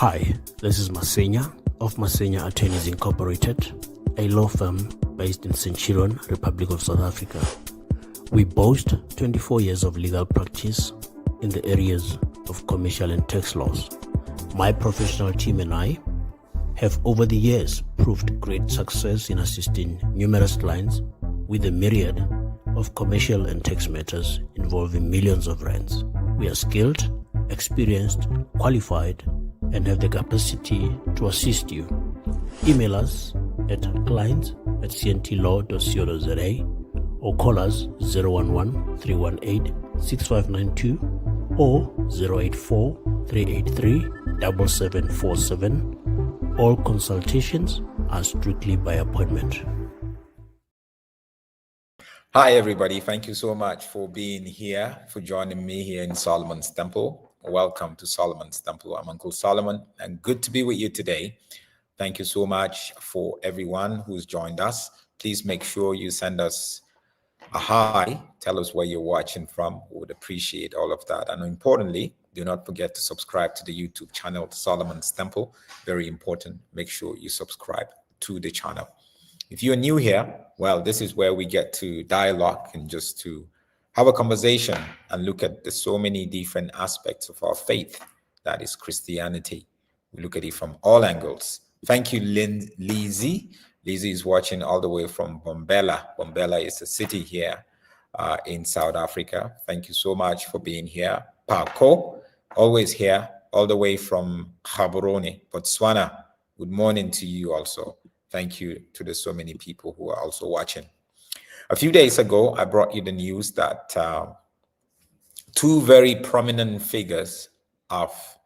Hi, this is Masenya of Masenya Attorneys Incorporated, a law firm based in Centurion, Republic of South Africa. We boast 24 years of legal practice in the areas of commercial and tax laws. My professional team and I have over the years proved great success in assisting numerous clients with a myriad of commercial and tax matters involving millions of rands. We are skilled, experienced, qualified, and have the capacity to assist you. Email us at clients@cntlaw.co.za or call us 011-318-6592 or 084-383-7747. All consultations are strictly by appointment. Hi, everybody. Thank you so much for being here, for joining me here in Solomon's Temple. Welcome to Solomon's Temple. I'm Uncle Solomon, and good to be with you today. Thank you so much for everyone who's joined us. Please make sure you send us a hi. Tell us where you're watching from. We would appreciate all of that. And importantly, do not forget to subscribe to the YouTube channel, Solomon's Temple. Very important. Make sure you subscribe to the channel. If you're new here, well, this is where we get to dialogue and just to have a conversation and look at the so many different aspects of our faith, that is Christianity. We look at it from all angles. Thank you, Lizzie. Lizzie is watching all the way from Bombela. Bombela is a city here in South Africa. Thank you so much for being here. Paco, always here, all the way from Gaborone, Botswana. Good morning to you also. Thank you to the so many people who are also watching. A few days ago, I brought you the news that two very prominent figures of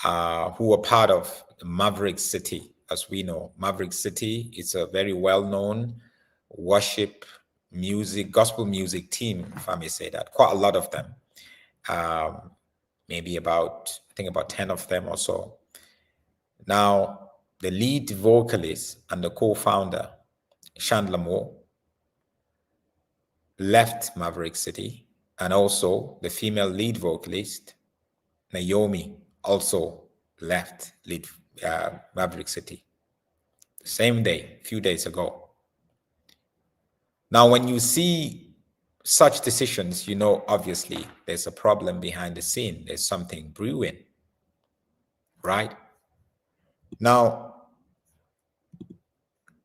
who were part of Maverick City. As we know, Maverick City is a very well-known worship music, gospel music team, if I may say that. Quite a lot of them, maybe about, I think about 10 of them or so. Now, the lead vocalist and the co-founder, Chandler Moore, left Maverick City, and also the female lead vocalist, Naomi, also left Maverick City. The same day, a few days ago. Now, when you see such decisions, you know, obviously, there's a problem behind the scene. There's something brewing, right? Now,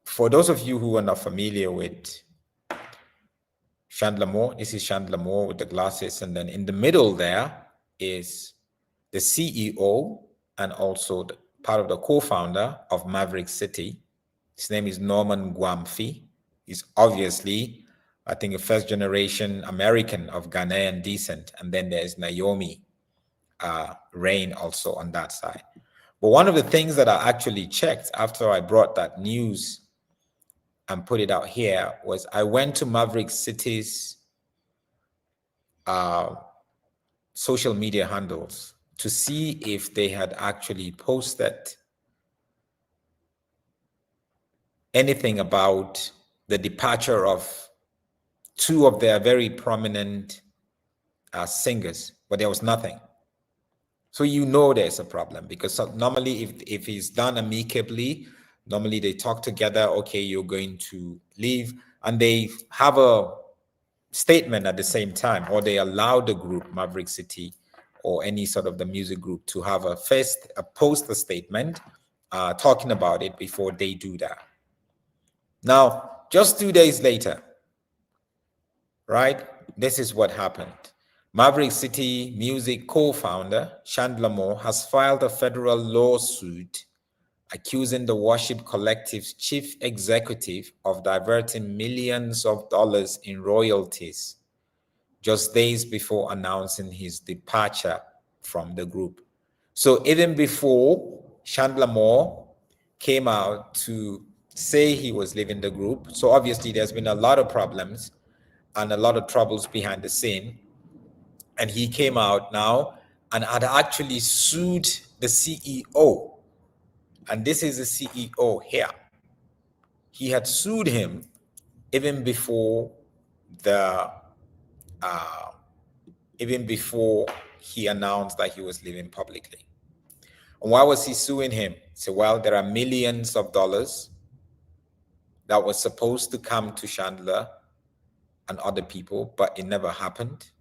for those of you who are not familiar with Chandler Moore, this is Chandler Moore with the glasses, and then in the middle there is the CEO and also part of the co-founder of Maverick City. His name is Norman Gwamfi. He's obviously, I think, a first-generation American of Ghanaian descent, and then there's Naomi Rain also on that side. But one of the things that I actually checked after I brought that news and put it out here was I went to Maverick City's social media handles to see if they had actually posted anything about the departure of two of their very prominent singers, but there was nothing. So you know there's a problem, because normally if it's done amicably, normally they talk together, okay, you're going to leave, and they have a statement at the same time, or they allow the group, Maverick City, or any sort of the music group to have a post statement talking about it before they do that. Now, just 2 days later, right, this is what happened. Maverick City music co-founder Chandler Moore has filed a federal lawsuit accusing the worship collective's chief executive of diverting millions of dollars in royalties just days before announcing his departure from the group. So even before Chandler Moore came out to say he was leaving the group, so obviously there's been a lot of problems and a lot of troubles behind the scene. And he came out now and had actually sued the CEO. And this is the CEO here. He had sued him even before he announced that he was leaving publicly. And why was he suing him? He said, well, there are millions of dollars that was supposed to come to Chandler and other people, but it never happened.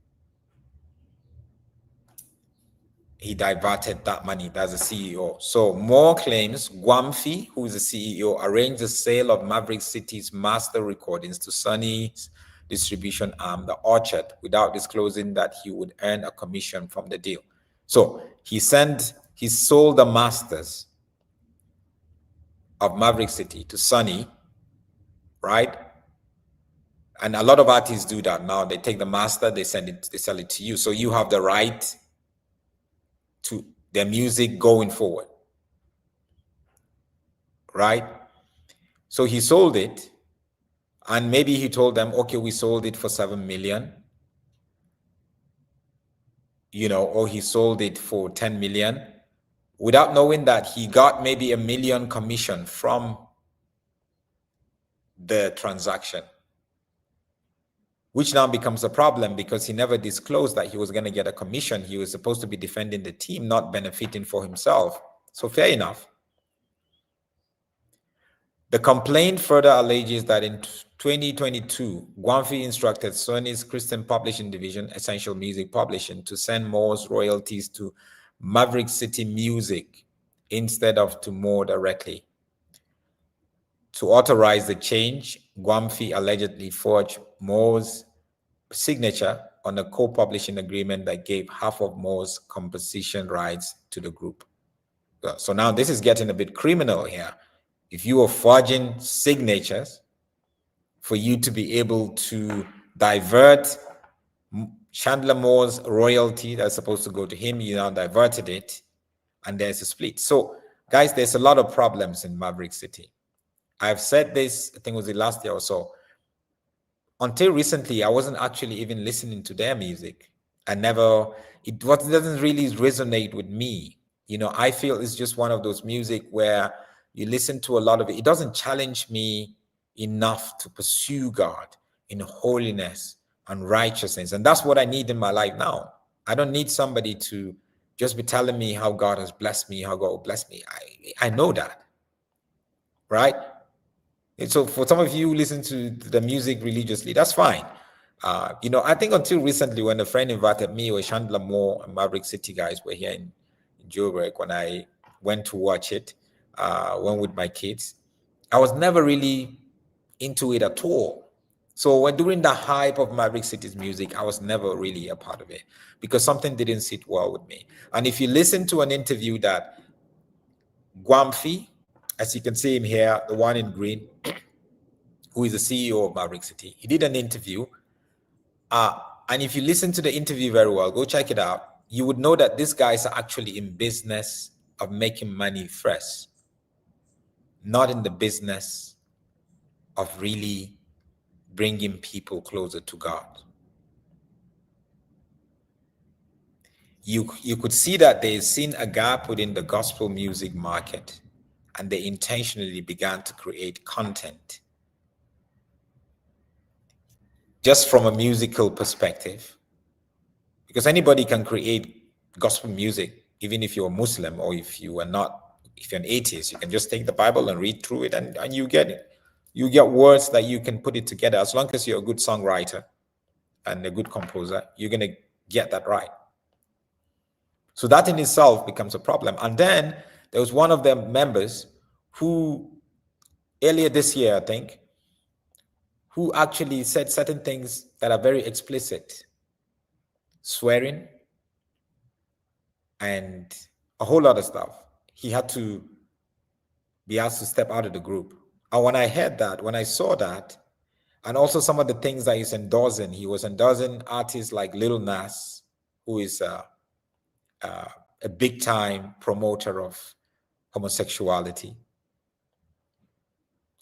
He diverted that money. That's the CEO. So Moore claims Guamfi, who is the CEO, arranged the sale of Maverick City's master recordings to Sony's distribution arm, the Orchard, without disclosing that he would earn a commission from the deal. So he sold the masters of Maverick City to Sony, right? And a lot of artists do that now. They take the master, they sell it to you. So you have the right to their music going forward, right? So he sold it, and maybe he told them, okay, we sold it for 7 million, or he sold it for 10 million, without knowing that he got maybe $1 million commission from the transaction, which now becomes a problem because he never disclosed that he was going to get a commission. He was supposed to be defending the team, not benefiting for himself. So fair enough. The complaint further alleges that in 2022, Guamfi instructed Sony's Christian Publishing Division, Essential Music Publishing, to send Moore's royalties to Maverick City Music instead of to Moore directly. To authorize the change, Guamfi allegedly forged Moore's signature on a co-publishing agreement that gave half of Moore's composition rights to the group. So now this is getting a bit criminal here. If you are forging signatures for you to be able to divert Chandler Moore's royalty that's supposed to go to him, you now diverted it, and there's a split. So guys, there's a lot of problems in Maverick City. I've said this, I think it was the last year or so. Until recently, I wasn't actually even listening to their music. It doesn't really resonate with me. I feel it's just one of those music where you listen to a lot of it. It doesn't challenge me enough to pursue God in holiness and righteousness. And that's what I need in my life now. I don't need somebody to just be telling me how God has blessed me, how God will bless me. I know that, right? And so for some of you who listen to the music religiously, that's fine. I think until recently when a friend invited me or Chandler Moore and Maverick City guys were here in Joburg, when I went to watch it, went with my kids, I was never really into it at all. So during the hype of Maverick City's music, I was never really a part of it because something didn't sit well with me. And if you listen to an interview that Guamfi, as you can see him here, the one in green, who is the CEO of Maverick City, he did an interview. And if you listen to the interview very well, go check it out, you would know that these guys are actually in business of making money first, not in the business of really bringing people closer to God. You could see that they've seen a gap within the gospel music market, and they intentionally began to create content just from a musical perspective, because anybody can create gospel music, even if you're a Muslim or if you're an atheist. You can just take the Bible and read through it, and you get it. You get words that you can put it together. As long as you're a good songwriter and a good composer, you're going to get that right. So that in itself becomes a problem. And then there was one of the members who earlier this year, I think, who actually said certain things that are very explicit, swearing and a whole lot of stuff. He had to be asked to step out of the group. And when I heard that, when I saw that, and also some of the things that he's endorsing, he was endorsing artists like Lil Nas, who is a big-time promoter of homosexuality.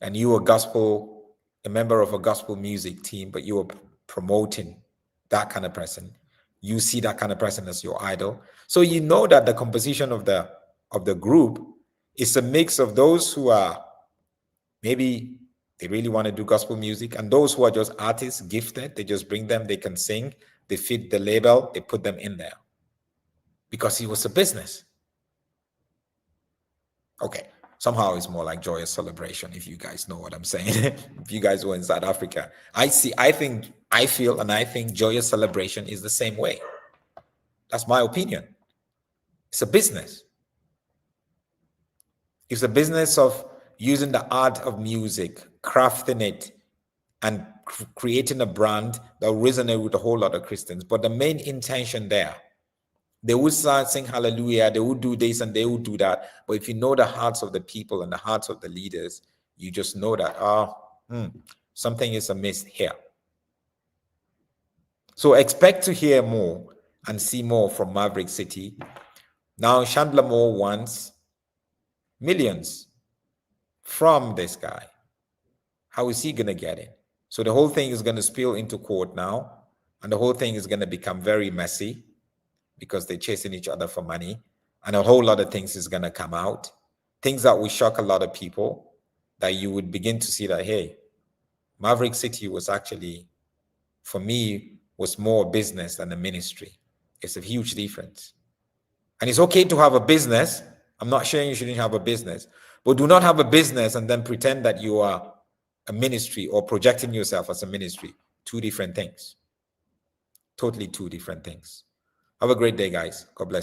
And you were a member of a gospel music team, but you were promoting that kind of person. You see that kind of person as your idol. So you know that the composition of the group is a mix of those who are maybe they really want to do gospel music, and those who are just artists, gifted. They just bring them, they can sing, they fit the label, they put them in there. Because it was a business. Okay. Somehow it's more like joyous celebration, if you guys know what I'm saying. If you guys were in South Africa, I think joyous celebration is the same way. That's my opinion. It's a business. It's a business of using the art of music, crafting it, and creating a brand that will resonate with a whole lot of Christians. But the main intention there, they would start sing hallelujah, they would do this and they would do that. But if you know the hearts of the people and the hearts of the leaders, you just know that something is amiss here. So expect to hear more and see more from Maverick City. Now Chandler Moore wants millions from this guy. How is he going to get it? So the whole thing is going to spill into court now, and the whole thing is going to become very messy because they're chasing each other for money, and a whole lot of things is going to come out, things that will shock a lot of people, that you would begin to see that, hey, Maverick City was actually, for me, was more business than a ministry. It's a huge difference. And it's okay to have a business. I'm not saying you shouldn't have a business, but do not have a business and then pretend that you are a ministry or projecting yourself as a ministry. Two different things. Totally two different things. Have a great day, guys. God bless.